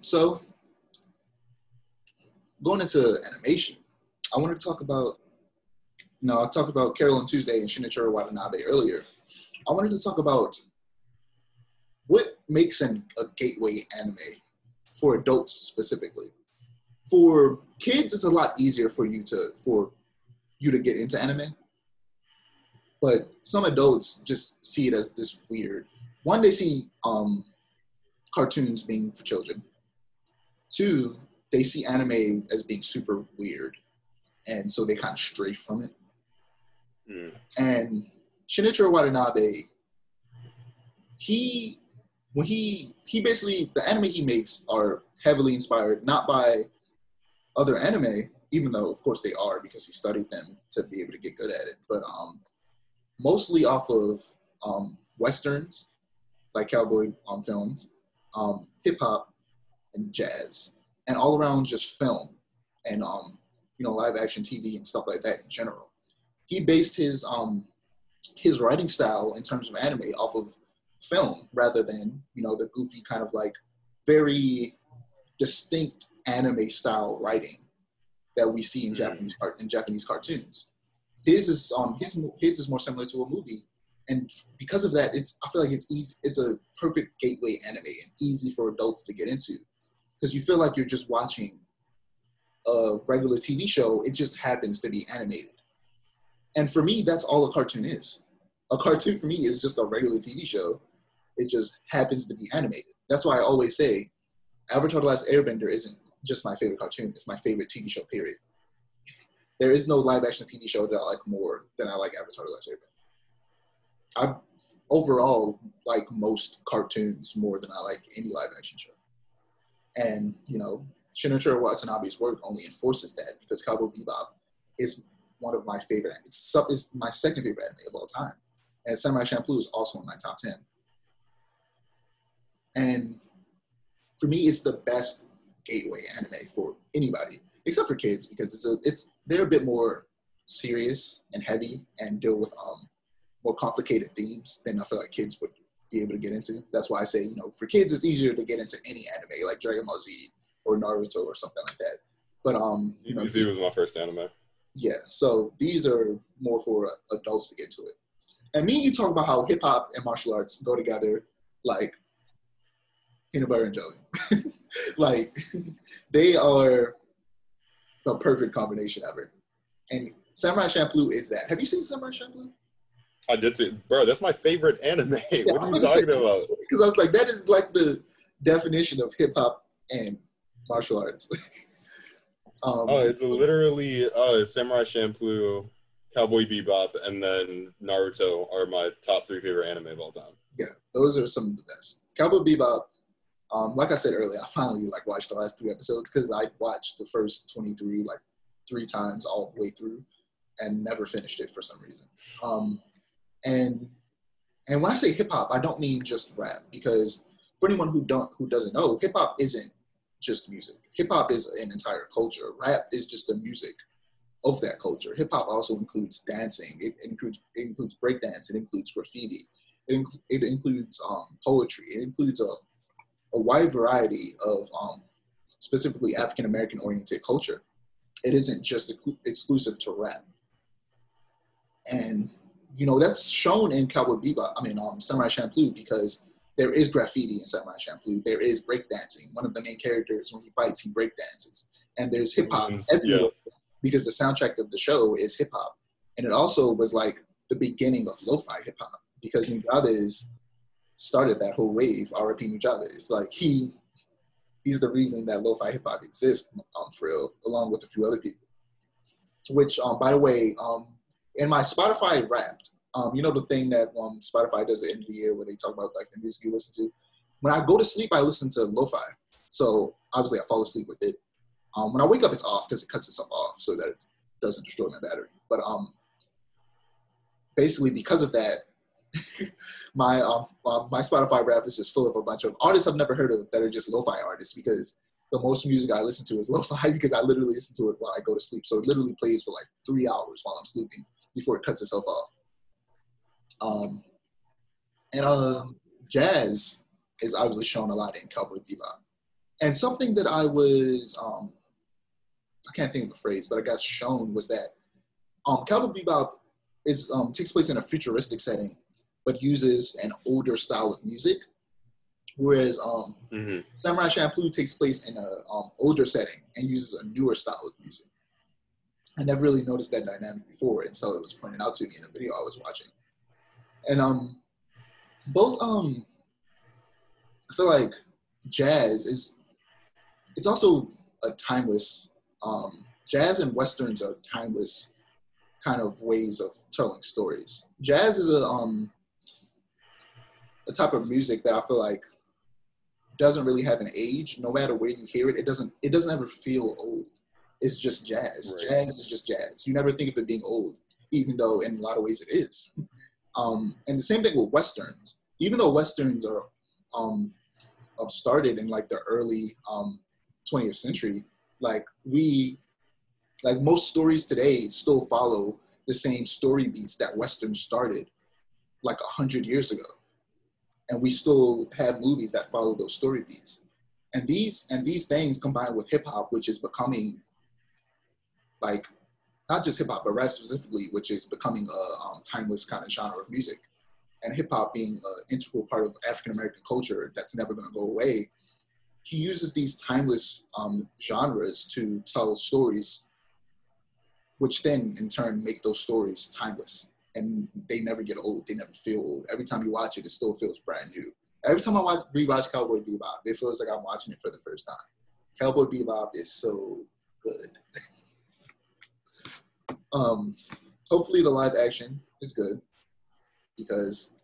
So going into animation, I wanted to talk about, I talked about Carol and Tuesday and Shinichiro Watanabe earlier. I wanted to talk about what makes a gateway anime for adults specifically. For kids, it's a lot easier for you to get into anime, but some adults just see it as this weird. One, they see cartoons being for children. Two, they see anime as being super weird, and so they kind of stray from it. Mm. And Shinichiro Watanabe, he basically, the anime he makes are heavily inspired not by other anime, even though of course they are because he studied them to be able to get good at it, but mostly off of westerns like cowboy films, hip hop, and jazz, and all around just film and live action TV and stuff like that in general. He based his writing style in terms of anime off of film rather than the goofy kind of like very distinct anime style writing that we see in Japanese cartoons. His is more similar to a movie, and because of that, I feel like it's easy. It's a perfect gateway anime and easy for adults to get into because you feel like you're just watching a regular TV show. It just happens to be animated, and for me, that's all a cartoon is. A cartoon for me is just a regular TV show. It just happens to be animated. That's why I always say, Avatar: The Last Airbender isn't just my favorite cartoon. It's my favorite TV show, period. There is no live-action TV show that I like more than I like Avatar: The Last Airbender. I overall like most cartoons more than I like any live-action show. And, Shinichiro Watanabe's work only enforces that because Cowboy Bebop is one of my favorite. It's my second favorite anime of all time. And Samurai Champloo is also in my top 10. And for me, it's the best gateway anime for anybody, except for kids, because they're a bit more serious and heavy and deal with more complicated themes than I feel like kids would be able to get into. That's why I say, for kids, it's easier to get into any anime like Dragon Ball Z or Naruto or something like that. But Z was my first anime. Yeah, so these are more for adults to get to it. And me and you talk about how hip hop and martial arts go together like peanut butter and jelly. Like, they are the perfect combination ever. And Samurai Champloo is that. Have you seen Samurai Champloo? I did see it. Bro, that's my favorite anime. Yeah, what are you talking about? Because I was like, that is like the definition of hip hop and martial arts. It's literally Samurai Champloo, Cowboy Bebop, and then Naruto are my top 3 favorite anime of all time. Yeah, those are some of the best. Cowboy Bebop, like I said earlier, I finally watched the last 3 episodes because I watched the first 23 3 times all the way through and never finished it for some reason. And when I say hip hop, I don't mean just rap, because for anyone who doesn't know, hip hop isn't just music. Hip hop is an entire culture. Rap is just the music of that culture. Hip hop also includes dancing. It includes breakdance. It includes graffiti. It includes poetry. It includes a wide variety of specifically African American oriented culture. It isn't just exclusive to rap. And that's shown in Cowboy Bebop. Samurai Champloo, because there is graffiti in Samurai Champloo. There is breakdancing. One of the main characters, when he fights, he breakdances. And there's hip hop everywhere, because the soundtrack of the show is hip hop. And it also was like the beginning of lo-fi hip hop, because Nujabes started that whole wave. R.I.P. Nujabes. Like he's the reason that lo-fi hip hop exists, for real, along with a few other people. Which, by the way, in my Spotify Wrapped, the thing that Spotify does at the end of the year where they talk about like the music you listen to. When I go to sleep, I listen to lo-fi. So obviously I fall asleep with it. When I wake up, it's off because it cuts itself off so that it doesn't destroy my battery. But basically because of that, my Spotify Wrapped is just full of a bunch of artists I've never heard of that are just lo-fi artists, because the most music I listen to is lo-fi, because I literally listen to it while I go to sleep. So it literally plays for 3 hours while I'm sleeping before it cuts itself off. Jazz is obviously shown a lot in Cowboy Bebop. And something that I was, I can't think of a phrase, but I got shown was that Cowboy Bebop takes place in a futuristic setting, but uses an older style of music, whereas Samurai Champloo takes place in a older setting and uses a newer style of music. I never really noticed that dynamic before until it was pointed out to me in a video I was watching. And both I feel like jazz it's also a timeless jazz and westerns are timeless kind of ways of telling stories. Jazz is a type of music that I feel like doesn't really have an age. No matter where you hear it, it doesn't ever feel old. It's just jazz. Right. Jazz is just jazz. You never think of it being old, even though in a lot of ways it is. And the same thing with westerns. Even though westerns are started in like the early 20th century, like most stories today still follow the same story beats that westerns started like 100 years ago. And we still have movies that follow those story beats. And these things combined with hip hop, which is becoming like, not just hip hop, but rap specifically, which is becoming a timeless kind of genre of music. And hip hop being an integral part of African American culture that's never going to go away. He uses these timeless genres to tell stories, which then in turn make those stories timeless. And they never get old. They never feel old. Every time you watch it, it still feels brand new. Every time I rewatch Cowboy Bebop, it feels like I'm watching it for the first time. Cowboy Bebop is so good. Hopefully the live action is good because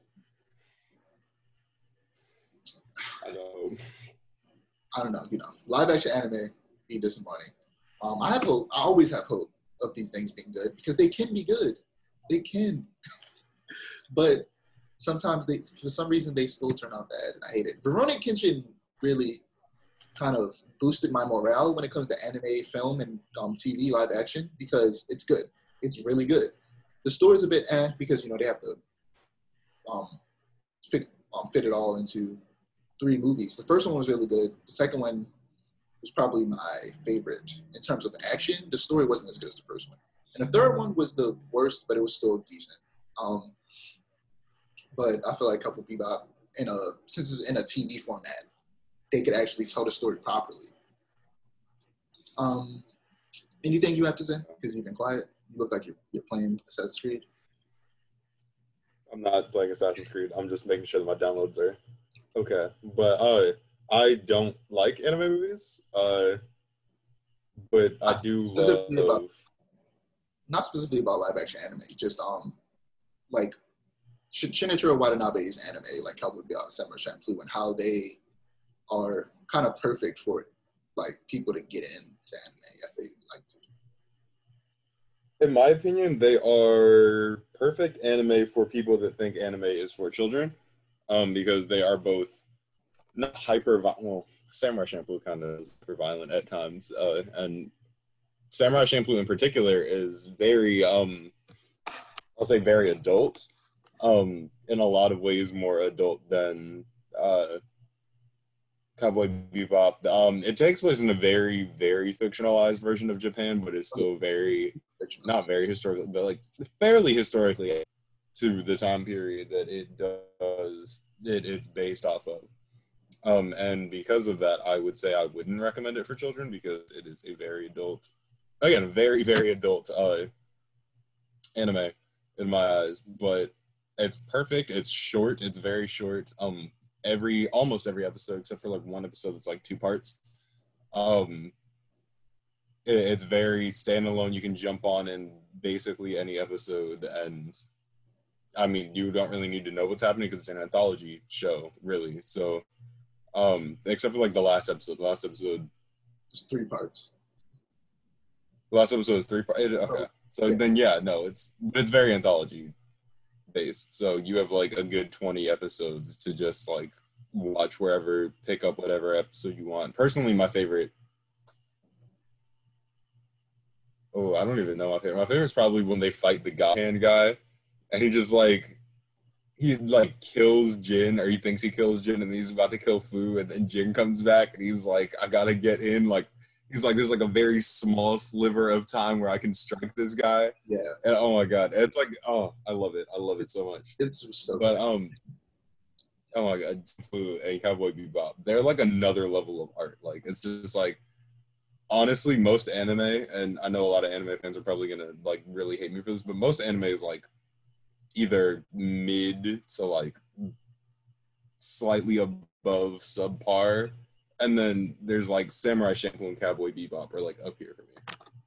I don't know, live action anime be disappointing. I have hope. I always have hope of these things being good because they can be good. They can. But sometimes for some reason, they still turn out bad, and I hate it. Rurouni Kenshin really kind of boosted my morale when it comes to anime, film, and TV live action because it's good. It's really good. The story's a bit because, they have to fit it all into 3 movies. The first one was really good. The second one was probably my favorite in terms of action. The story wasn't as good as the first one. And the third one was the worst, but it was still decent. But I feel like Cowboy Bebop, since it's in a TV format, they could actually tell the story properly. Anything you have to say? Because you've been quiet. You look like you're playing Assassin's Creed. I'm not playing Assassin's Creed. I'm just making sure that my downloads are okay. But I don't like anime movies. But I do love. Not specifically about live action anime, just like Shinichiro Watanabe's anime, like Cowboy Bebop and Samurai Champloo, and how they are kind of perfect for like people to get into anime if they like to. In my opinion, they are perfect anime for people that think anime is for children, because they are both not Samurai Champloo kind of is super violent at times, and Samurai Champloo in particular is very, I'll say very adult, in a lot of ways more adult than Cowboy Bebop. It takes place in a very, very fictionalized version of Japan, but it's still not very historical, but like fairly historically to the time period that it's based off of. And because of that, I would say I wouldn't recommend it for children because it is a very adult, again, very, very adult anime in my eyes. But it's perfect. It's short. It's very short. Almost every episode, except for like one episode that's like 2 parts. It's very standalone. You can jump on in basically any episode, and I mean, you don't really need to know what's happening because it's an anthology show, really. So, except for like the last episode. The last episode is 3 parts. The last episode is 3 parts. Okay, so yeah. Then it's very anthology based. So you have like a good 20 episodes to just like watch wherever, pick up whatever episode you want. Personally, my favorite. Oh, I don't even know my favorite. My favorite is probably when they fight the God Hand guy, and he just like he like kills Jin, or he thinks he kills Jin, and he's about to kill Fu, and then Jin comes back, and he's like, I gotta get in. Like, he's like, there's like a very small sliver of time where I can strike this guy. Yeah. And oh my god, it's like, oh, I love it. I love it so much. It's so but good. oh my god, Fu and Cowboy Bebop, they're like another level of art. Like, it's just like, honestly, most anime, and I know a lot of anime fans are probably gonna like really hate me for this, but most anime is like either mid to like slightly above subpar, and then there's like Samurai Champloo and Cowboy Bebop are like up here for me.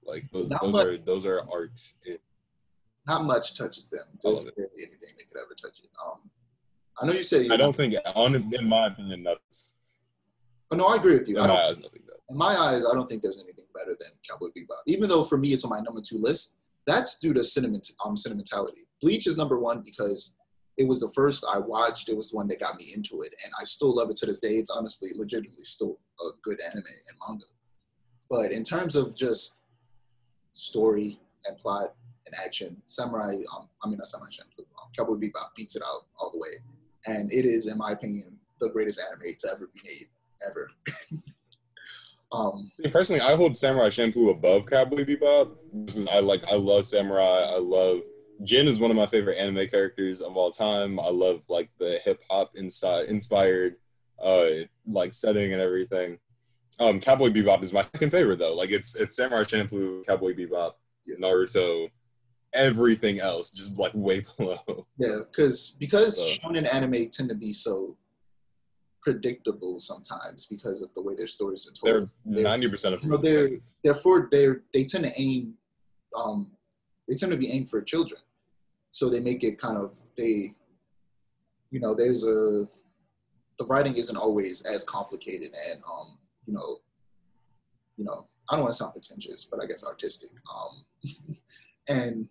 Like those are art. Not much touches them. There's barely anything that could ever touch it. I know you said I don't think, in my opinion, nothing. Oh, no, I agree with you. In my eyes, nothing does. In my eyes, I don't think there's anything better than Cowboy Bebop. Even though for me it's on my number 2 list, that's due to sentimentality. Bleach is number 1 because it was the first I watched. It was the one that got me into it, and I still love it to this day. It's honestly, legitimately still a good anime and manga. But in terms of just story and plot and action, Cowboy Bebop beats it out all the way. And it is, in my opinion, the greatest anime to ever be made, ever. See, personally, I hold Samurai Champloo above Cowboy Bebop because I love Samurai. Jin is one of my favorite anime characters of all time. I love like the hip hop inspired like setting and everything. Cowboy Bebop is my second favorite though. Like it's Samurai Champloo, Cowboy Bebop, Naruto, everything else just like way below. Yeah, because shonen anime tend to be so predictable sometimes because of the way their stories are told. They're 90% of them. Therefore, they tend to aim. They tend to be aimed for children, so they make it kind of the writing isn't always as complicated and I don't want to sound pretentious, but I guess artistic. And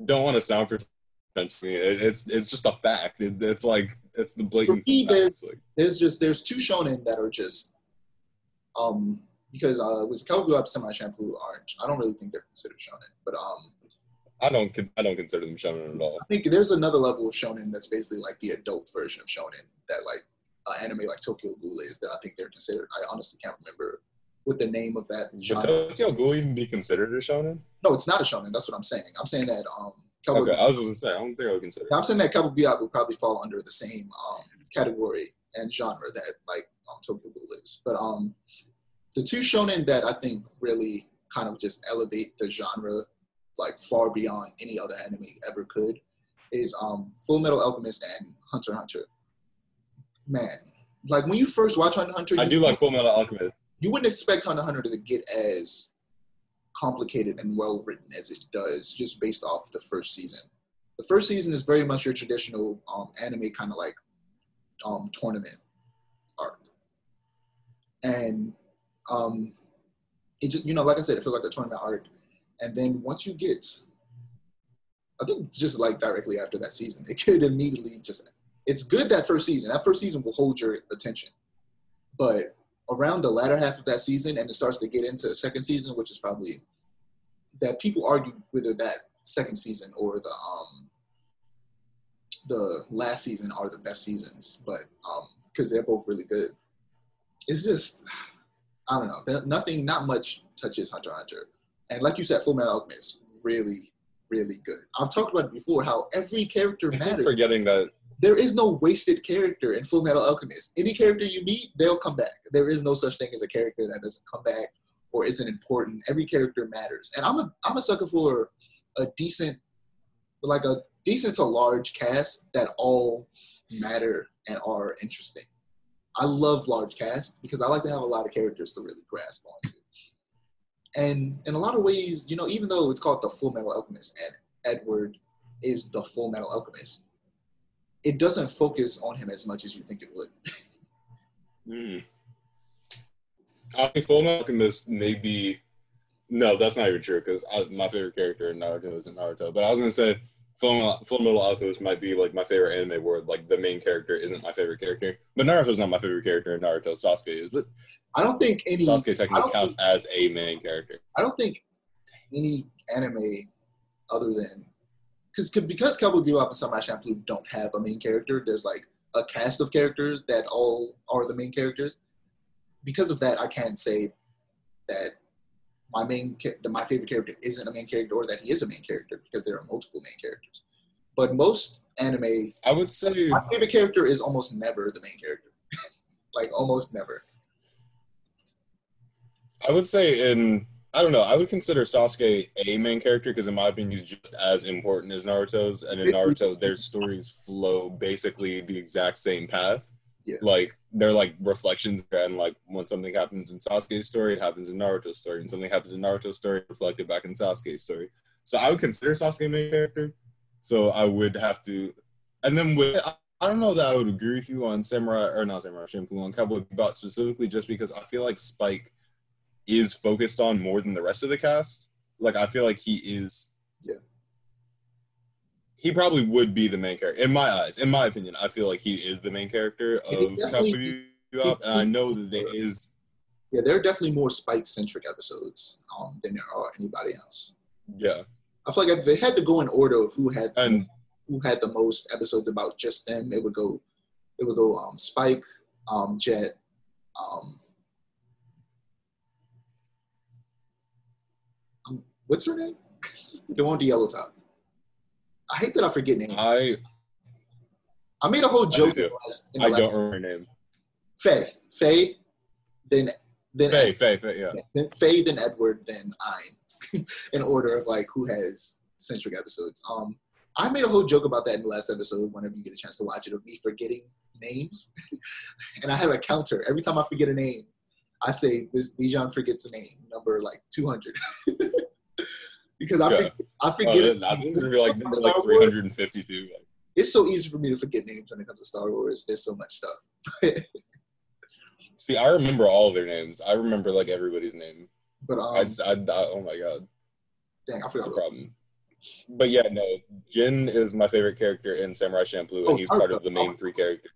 don't want to sound pretentious. It's just a fact. It's like it's the blatant. For me, there's 2 shonen that are just because was Cowboy Bebop, Samurai Champloo aren't. I don't really think they're considered shonen, but I don't consider them shonen at all. I think there's another level of shonen that's basically like the adult version of shonen that like anime like Tokyo Ghoul is that I think they're considered. I honestly can't remember what the name of that genre. Would Tokyo Ghoul even be considered a shonen? No, it's not a shonen. That's what I'm saying. I'm saying that Cowboy Bebop, I was just gonna say I don't think I would consider. I'm saying that Cowboy Bebop would probably fall under the same category and genre that like Tokyo Ghoul is. But the 2 shonen that I think really kind of just elevate the genre like far beyond any other anime ever could is Full Metal Alchemist and Hunter x Hunter. Man, like when you first watch Hunter x Hunter, I do like Full Metal Alchemist. You wouldn't expect Hunter x Hunter to get as complicated and well written as it does just based off the first season. The first season is very much your traditional anime kind of like tournament arc. And it just, like I said, it feels like a tournament arc. And then once you get, I think just like directly after that season, it could immediately just, it's good that first season. That first season will hold your attention. But around the latter half of that season, and it starts to get into the second season, which is probably that people argue whether that second season or the last season are the best seasons, but because they're both really good. It's just, I don't know. Not much touches Hunter x Hunter. And like you said, Full Metal Alchemist, really, really good. I've talked about it before, how every character matters. Forgetting that. There is no wasted character in Full Metal Alchemist. Any character you meet, they'll come back. There is no such thing as a character that doesn't come back or isn't important. Every character matters. And I'm a sucker for a decent to large cast that all matter and are interesting. I love large cast because I like to have a lot of characters to really grasp onto. And in a lot of ways, even though it's called the Full Metal Alchemist and Edward is the Full Metal Alchemist, it doesn't focus on him as much as you think it would. I think Full Metal Alchemist no, that's not even true because my favorite character in Naruto isn't Naruto. But I was going to say Full Metal Alchemist might be like my favorite anime where like the main character isn't my favorite character. But Naruto's not my favorite character in Naruto. Sasuke is. But I don't think any Sasuke technically counts as a main character. I don't think any anime other than because Cowboy Bebop and Samurai Champloo don't have a main character. There's like a cast of characters that all are the main characters. Because of that, I can't say that my favorite character isn't a main character or that he is a main character, because there are multiple main characters. But most anime, I would say my favorite character is almost never the main character. Like almost never. I would say I don't know, I would consider Sasuke a main character because in my opinion he's just as important as Naruto's, and in Naruto their stories flow basically the exact same path. Yeah. Like they're like reflections, and like when something happens in Sasuke's story, it happens in Naruto's story, and something happens in Naruto's story, reflected back in Sasuke's story. So I would consider Sasuke a main character. So I would have to, and then I don't know that I would agree with you on not Samurai Champloo, on Cowboy Bebop specifically, just because I feel like Spike is focused on more than the rest of the cast. Like I feel like he is. Yeah. He probably would be the main character in my eyes. In my opinion, I feel like he is the main character of Cowboy Bebop, and I know that there is. Yeah, there are definitely more Spike-centric episodes than there are anybody else. Yeah. I feel like if it had to go in order of who had the most episodes about just them, it would go Spike, Jet, what's her name? The one with the yellow top. I hate that I forget names. I made a whole joke. I don't remember her name. Faye, then Faye, yeah. Then Faye, then Edward, then Ein, in order of like who has centric episodes. I made a whole joke about that in the last episode. Whenever you get a chance to watch it, of me forgetting names, and I have a counter every time I forget a name. I say this Dijon forgets a name number like 200 because I forget. This is like number like 352. It's so easy for me to forget names when it comes to Star Wars. There's so much stuff. See, I remember all of their names. I remember like everybody's name. But oh my god, dang, I forgot. That's a problem. But yeah, no, Jin is my favorite character in Samurai Champloo, and he's part of the main three characters.